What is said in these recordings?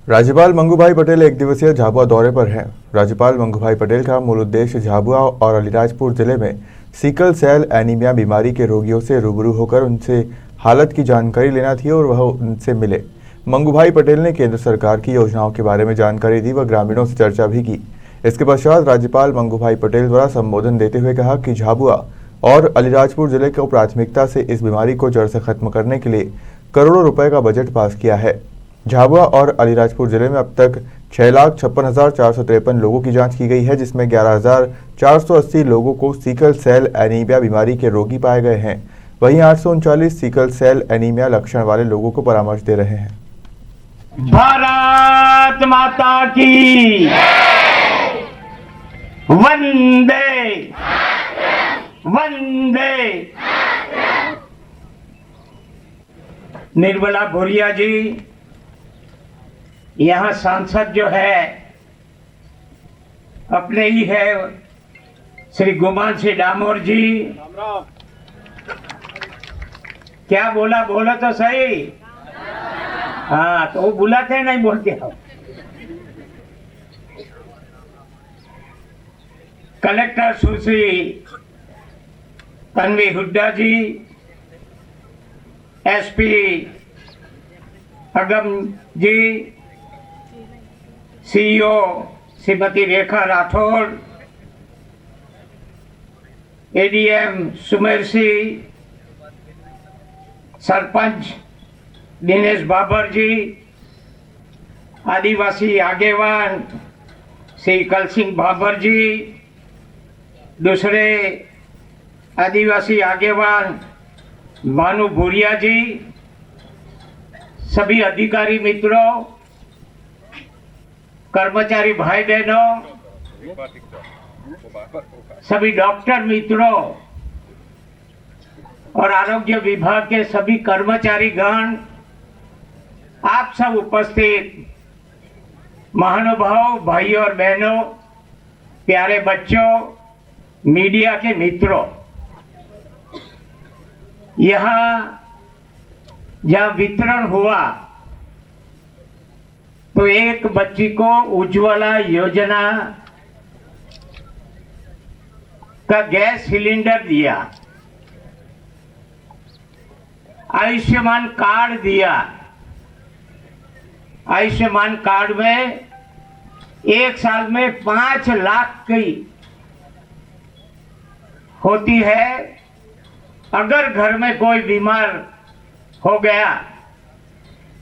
राज्यपाल मंगूभाई पटेल एक दिवसीय झाबुआ दौरे पर हैं। राज्यपाल मंगूभाई पटेल का मूल उद्देश्य झाबुआ और अलीराजपुर जिले में सिकल सेल एनीमिया बीमारी के रोगियों से रूबरू होकर उनसे हालत की जानकारी लेना थी और वह उनसे मिले। मंगूभाई पटेल ने केंद्र सरकार की योजनाओं के बारे में जानकारी दी व ग्रामीणों से चर्चा भी की। इसके पश्चात राज्यपाल मंगूभाई पटेल द्वारा संबोधन देते हुए कहा कि झाबुआ और अलीराजपुर जिले को प्राथमिकता से इस बीमारी को जड़ से खत्म करने के लिए करोड़ों रुपए का बजट पास किया है। झाबुआ और अलीराजपुर जिले में अब तक 6,56,453 लोगों की जांच की गई है, जिसमें 11,480 लोगों को सिकल सेल एनीमिया बीमारी के रोगी पाए गए हैं। वहीं 839 सिकल सेल एनीमिया लक्षण वाले लोगों को परामर्श दे रहे हैं। भारत माता की वंदे वंदे। निर्मला भूरिया जी, यहाँ सांसद जो है अपने ही है, श्री गुमान सिंह डामोर जी। क्या बोला, बोला तो सही। हाँ, तो वो बुलाते नहीं बोलते हो। कलेक्टर सुश्री तन्वी हुड्डा जी, एसपी अगम जी, सीईओ श्रीमती रेखा राठौड़, एडीएम सुमेर सिंह, सरपंच दिनेश बाबर जी, आदिवासी आगेवान श्री कल सिंह बाबर जी, दूसरे आदिवासी आगेवान मानू भूरिया जी, सभी अधिकारी मित्रों, कर्मचारी भाई बहनों, सभी डॉक्टर मित्रों और आरोग्य विभाग के सभी कर्मचारी गण, आप सब उपस्थित महानुभाव भाई और बहनों, प्यारे बच्चों, मीडिया के मित्रों, यहाँ जहाँ वितरण हुआ तो एक बच्ची को उज्ज्वला योजना का गैस सिलेंडर दिया, आयुष्मान कार्ड दिया। आयुष्मान कार्ड में एक साल में 5 लाख की होती है। अगर घर में कोई बीमार हो गया,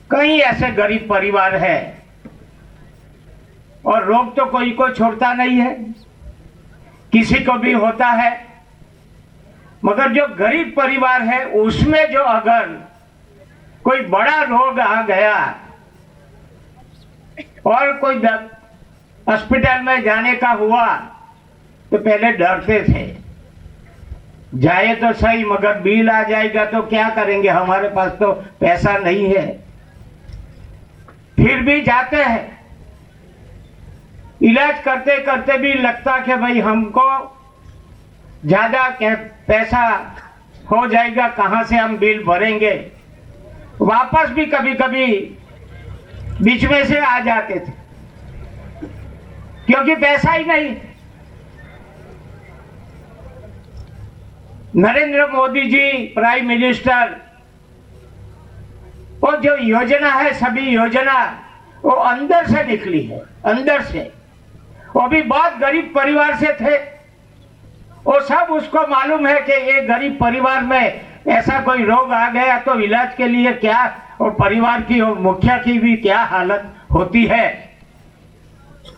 कई ऐसे गरीब परिवार है और रोग तो कोई को छोड़ता नहीं है, किसी को भी होता है, मगर जो गरीब परिवार है उसमें जो अगर कोई बड़ा रोग आ गया और कोई हॉस्पिटल में जाने का हुआ तो पहले डरते थे, जाए तो सही मगर बिल आ जाएगा तो क्या करेंगे, हमारे पास तो पैसा नहीं है। फिर भी जाते हैं, इलाज करते करते भी लगता कि भाई हमको ज्यादा पैसा हो जाएगा, कहां से हम बिल भरेंगे। वापस भी कभी कभी बीच में से आ जाते थे क्योंकि पैसा ही नहीं। नरेंद्र मोदी जी प्राइम मिनिस्टर, वो जो योजना है, सभी योजना वो अंदर से निकली है, अंदर से। वो भी बहुत गरीब परिवार से थे, वो सब उसको मालूम है कि ये गरीब परिवार में ऐसा कोई रोग आ गया तो इलाज के लिए क्या, और परिवार की और मुखिया की भी क्या हालत होती है।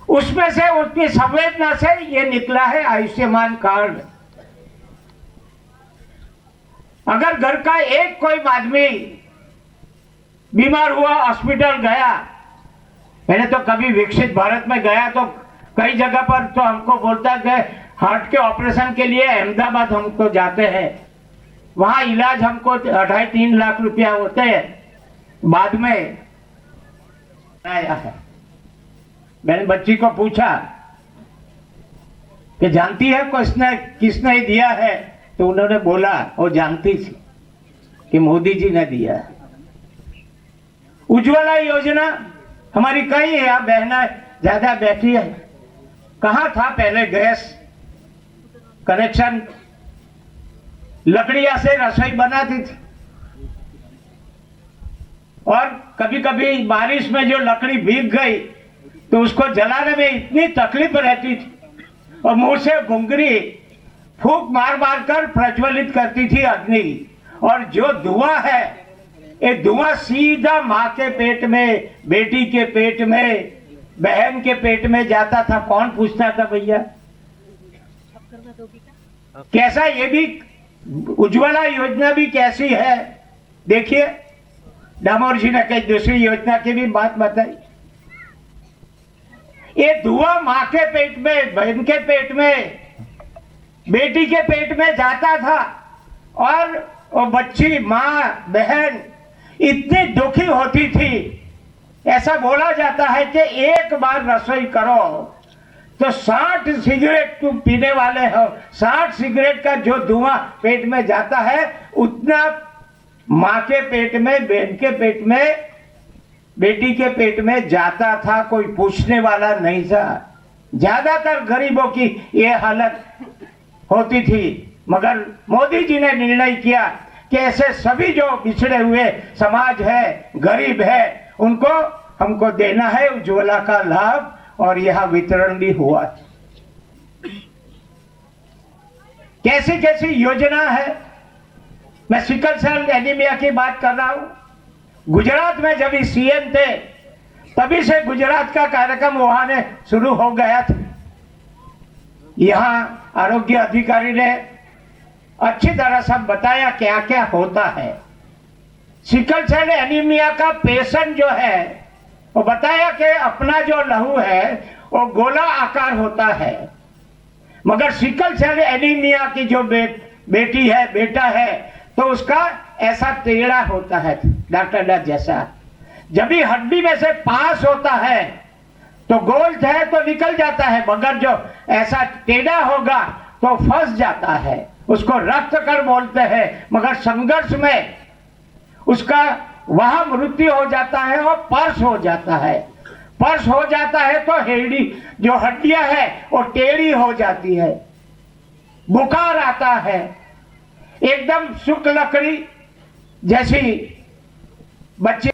उसमें से उसकी संवेदना से ये निकला है आयुष्मान कार्ड। अगर घर का एक कोई आदमी बीमार हुआ, हॉस्पिटल गया, मैंने तो कभी विकसित भारत में गया तो कई जगह पर तो हमको बोलता है हार्ट के ऑपरेशन के लिए अहमदाबाद हमको जाते हैं, वहां इलाज हमको 2.5-3 लाख रुपया होते हैं, बाद में आया है। मैंने बच्ची को पूछा कि जानती है किसने दिया है, तो उन्होंने बोला वो जानती थी कि मोदी जी ने दिया है। उज्ज्वला योजना हमारी कई यहाँ बहना ज्यादा बैठी है। कहाँ था पहले गैस कनेक्शन, लकड़ियां से रसोई बनाती थी, और कभी कभी बारिश में जो लकड़ी भीग गई तो उसको जलाने में इतनी तकलीफ रहती थी, और मुंह से घुंघरी फूंक मार मार कर प्रज्वलित करती थी अग्नि, और जो धुआं है ये धुआं सीधा माँ के पेट में, बेटी के पेट में, बहन के पेट में जाता था। कौन पूछता था भैया? कैसा, ये भी उज्ज्वला योजना भी कैसी है देखिए। डामोर जी ने कई दूसरी योजना की भी बात बताई। ये धुआं माँ के पेट में, बहन के पेट में, बेटी के पेट में जाता था, और वो बच्ची, माँ, बहन इतनी दुखी होती थी। ऐसा बोला जाता है कि एक बार रसोई करो तो 60 सिगरेट तुम पीने वाले हो, 60 सिगरेट का जो धुआं पेट में जाता है उतना माँ के पेट में, बहन के पेट में, बेटी के पेट में जाता था। कोई पूछने वाला नहीं था। ज्यादातर गरीबों की ये हालत होती थी, मगर मोदी जी ने निर्णय किया कि ऐसे सभी जो पिछड़े हुए समाज है, गरीब है, उनको हमको देना है उज्ज्वला का लाभ, और यह वितरण भी हुआ। कैसी कैसी योजना है। मैं सिकल सेल एनीमिया की बात कर रहा हूं। गुजरात में जब सीएम थे तभी से गुजरात का कार्यक्रम वहां ने शुरू हो गया था। यहाँ आरोग्य अधिकारी ने अच्छी तरह सब बताया क्या क्या होता है। सिकल सेल एनीमिया का पेशेंट जो है वो बताया कि अपना जो लहू है वो गोला आकार होता है, मगर सिकल सेल एनीमिया की जो बेटी है, बेटा है, तो उसका ऐसा टेढ़ा होता है, डॉक्टर जैसा। जब भी हड्डी में से पास होता है तो गोल है तो निकल जाता है, मगर जो ऐसा टेढ़ा होगा तो फंस जाता है। उसको रक्त कण बोलते हैं, मगर संघर्ष में उसका वहां मृत्यु हो जाता है और पर्स हो जाता है। पर्स हो जाता है तो हेडी जो हड्डियां है वो टेढ़ी हो जाती है, बुखार आता है, एकदम शुक्ल लकड़ी जैसी बच्चे